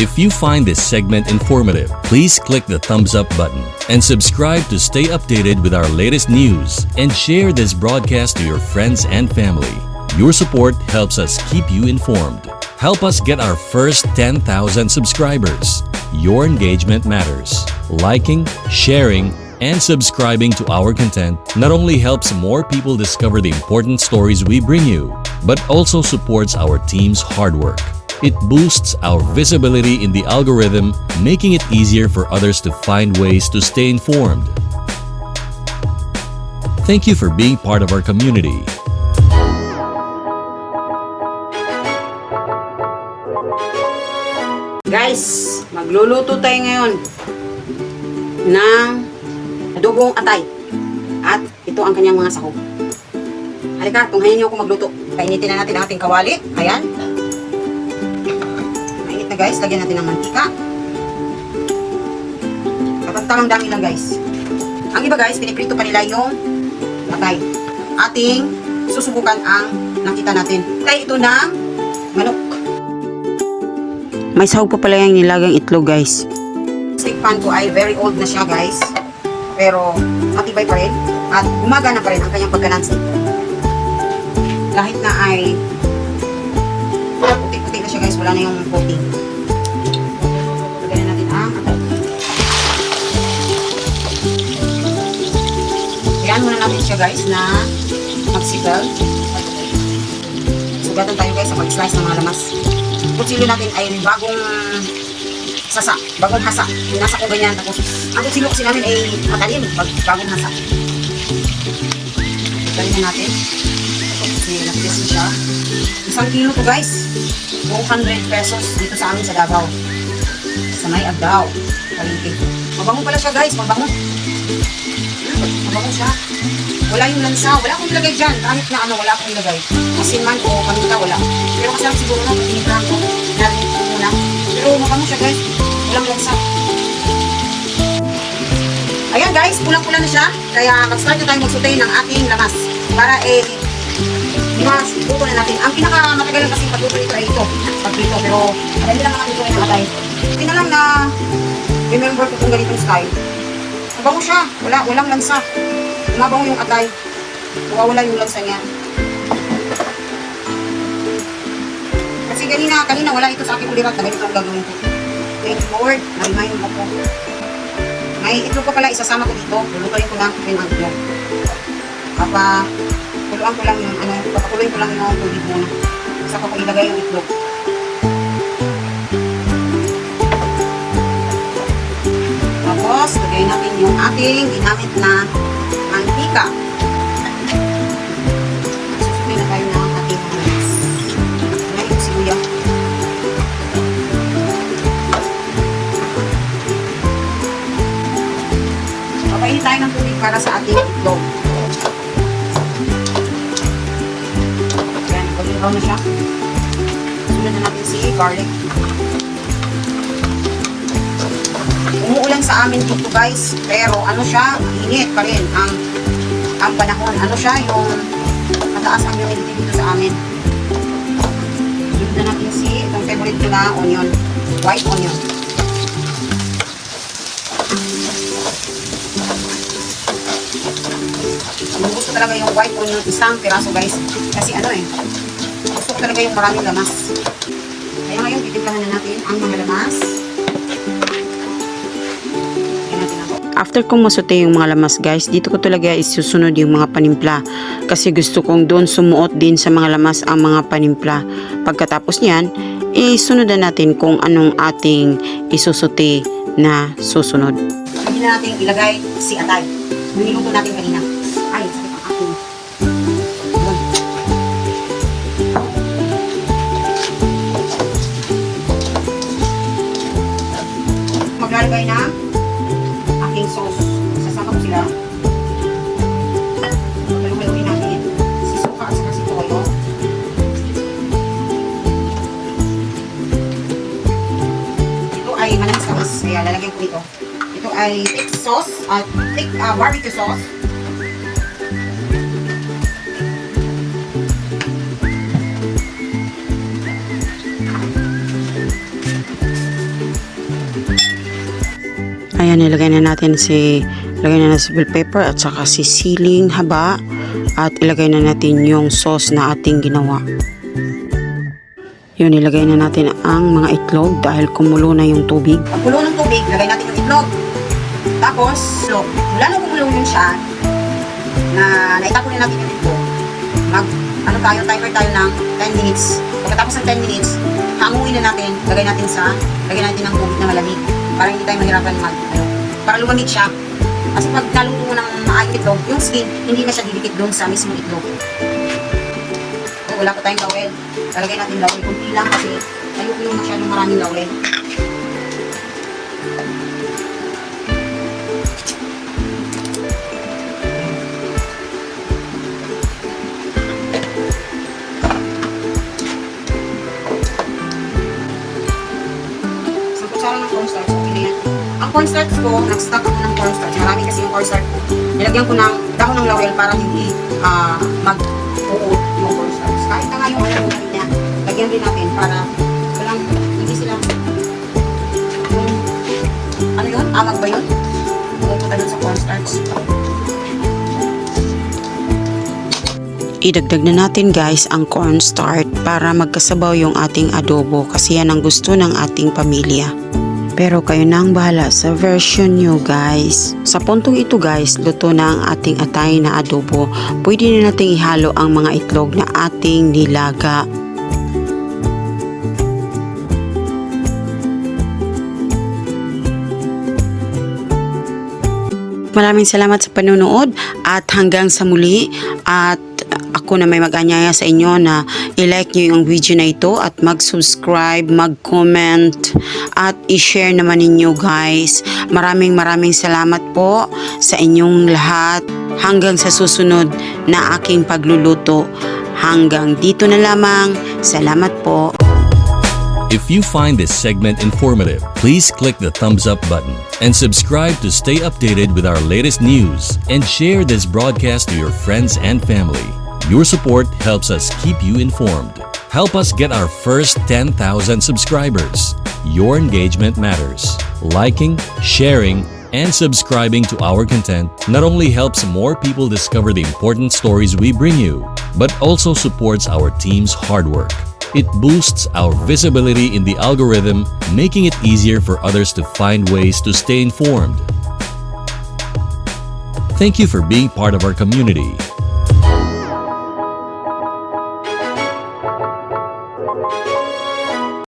If you find this segment informative, please click the thumbs up button and subscribe to stay updated with our latest news, and share this broadcast to your friends and family. Your support helps us keep you informed. Help us get our first 10,000 subscribers. Your engagement matters. Liking, sharing, and subscribing to our content not only helps more people discover the important stories we bring you, but also supports our team's hard work. It boosts our visibility in the algorithm, making it easier for others to find ways to stay informed. Thank you for being part of our community. Guys, magluluto tayo ngayon ng adobong atay. At ito ang kanyang mga sahog. Halika, tunghayin niyo ako magluto. Painitin na natin ang ating kawali. Ayan. Mainit na guys, lagyan natin ng mantika. Katamtamang dami lang guys. Ang iba guys, piniprito pa nila yung atay. Ating susubukan ang nakita natin. Tayo ito ng manok. May sahog pa pala yung nilagang itlog guys. Stick pan ko ay very old na siya guys. Pero matibay pa rin. At gumagana pa rin ang kanyang pagkalansi. Kahit na ay putik-putik na siya guys. Wala na yung coating. Lagyan natin ang atay. Kayaan muna natin siya guys na magsigal. Sugatan tayo guys sa pag-slice ng mga lamas. Kutsilyo natin ay bagong hasa. Nasa ko ganyan. Tapos, ang kutsilyo kasi namin ay matalim. Bagong hasa. Galing na natin. Kasi napisin siya. 1 kilo to guys. 200 pesos dito sa amin sa Davao. Sa may Agdao. Palengke. Mabango pala siya guys. Mabango siya. Wala yung lansa. Wala akong ilagay dyan. Kahit na wala akong ilagay. Asin man o paminta, wala. Pero kasi lang siguro na, tinignan ko. Narinig ko muna. Pero mabango siya guys. Walang lansa. Ayan guys, pulang-pula na siya. Kaya mag-start na tayo magsutay ng ating lamas. Para mas luto na natin. Ang pinakamatagal kasi pagluto ito ay ito. Pagluto. Pero madali lang naman ito ay nakatay. Hindi na lang na remember ko kung ganitong style. Mabango siya. Walang lansa. Mabango yung atay. Wala yung lansa niya. Kasi kanina wala ito sa aking ulirat na ganito ang gagawin ko. Thank you Lord. Na-remind mo po. May itlog ko pala, isasama ko dito. Lulutuin ko lang rin ang itlog. Papakuloyin ko lang yung tubig muna. Saka ko ilagay yung itlog. Tapos, lagay natin yung ating ginamit na mantika. Susupin na tayo ng ating manis. Ngayon yung sibuya. Papainit tayo ng tubig para sa ating itlog. Ayan, pag-ibaw na siya. Sunod na natin si garlic. Umuulan sa amin dito guys, pero siya, init pa rin ang panahon. Yung mataas ang humidity dito sa amin. Sunod na natin si itong favorite ko na onion, white onion. Gusto ko talaga yung white onion, isang piraso guys. Kasi gusto ko talaga yung maraming lamas. Kaya ngayon, titimplahan na natin ang mga lamas. After kong masute yung mga lamas guys, dito ko talaga isusunod yung mga panimpla. Kasi gusto kong doon sumuot din sa mga lamas ang mga panimpla. Pagkatapos niyan, isunod na natin kung anong ating isusute na susunod. Hindi na natin ilagay si atay. Niluto natin kanina. Ay, sakit ang ating. Maglalagay na aking sauce. Sasama ko sila. Maglalagay natin si suka at saka si toyo. Ito ay manamis-tamis. Kaya lalagyan ko ito. Ito ay thick sauce at thick barbecue sauce. Ayan, lagay na natin si bell pepper at saka si siling haba at ilagay na natin yung sauce na ating ginawa. Yun, ilagay na natin ang mga itlog dahil kumulo na yung tubig. Pag kulo ng tubig, lagay natin yung itlog. Tapos, mula nung kumulo yun siya, na naitapon na natin yung itlog, timer tayo ng 10 minutes. Pagkatapos ng 10 minutes, hanguin na natin, lagay natin ng tubig na malamig para hindi tayo mahirapan para lumamig siya. Kasi pag naluto mo ng maayong itlog, yung skin, hindi na siya didikit doon sa mismong itlog. So, wala pa tayong laurel. Lalagay natin laurel. Kunti lang kasi ayoko yung masyadong maraming laurel. Ng cornstarch, okay na yan. Ang cornstarch ko, nag-stock ako ng cornstarch. Marami kasi yung cornstarch ko. Nilagyan ko ng dahon ng laurel para hindi mag-uot yung cornstarch. Kahit na nga yung laurel niya, lagyan din natin para walang, hindi sila yung, ano yun? Amag ba yun? Pupunta dun sa cornstarch. Idagdag na natin guys ang cornstarch para magkasabaw yung ating adobo kasi yan ang gusto ng ating pamilya. Pero kayo na ang bahala sa version nyo guys. Sa puntong ito guys, luto na ang ating atay na adobo. Pwede na natin ihalo ang mga itlog na ating nilaga. Maraming salamat sa panonood at hanggang sa muli at ako na may mag-anyaya sa inyo na i-like nyo yung video na ito at mag-subscribe, mag-comment at i-share naman ninyo guys. Maraming salamat po sa inyong lahat hanggang sa susunod na aking pagluluto. Hanggang dito na lamang. Salamat po. If you find this segment informative, please click the thumbs up button and subscribe to stay updated with our latest news and share this broadcast to your friends and family. Your support helps us keep you informed. Help us get our first 10,000 subscribers. Your engagement matters. Liking, sharing, and subscribing to our content not only helps more people discover the important stories we bring you, but also supports our team's hard work. It boosts our visibility in the algorithm, making it easier for others to find ways to stay informed. Thank you for being part of our community. Thank you.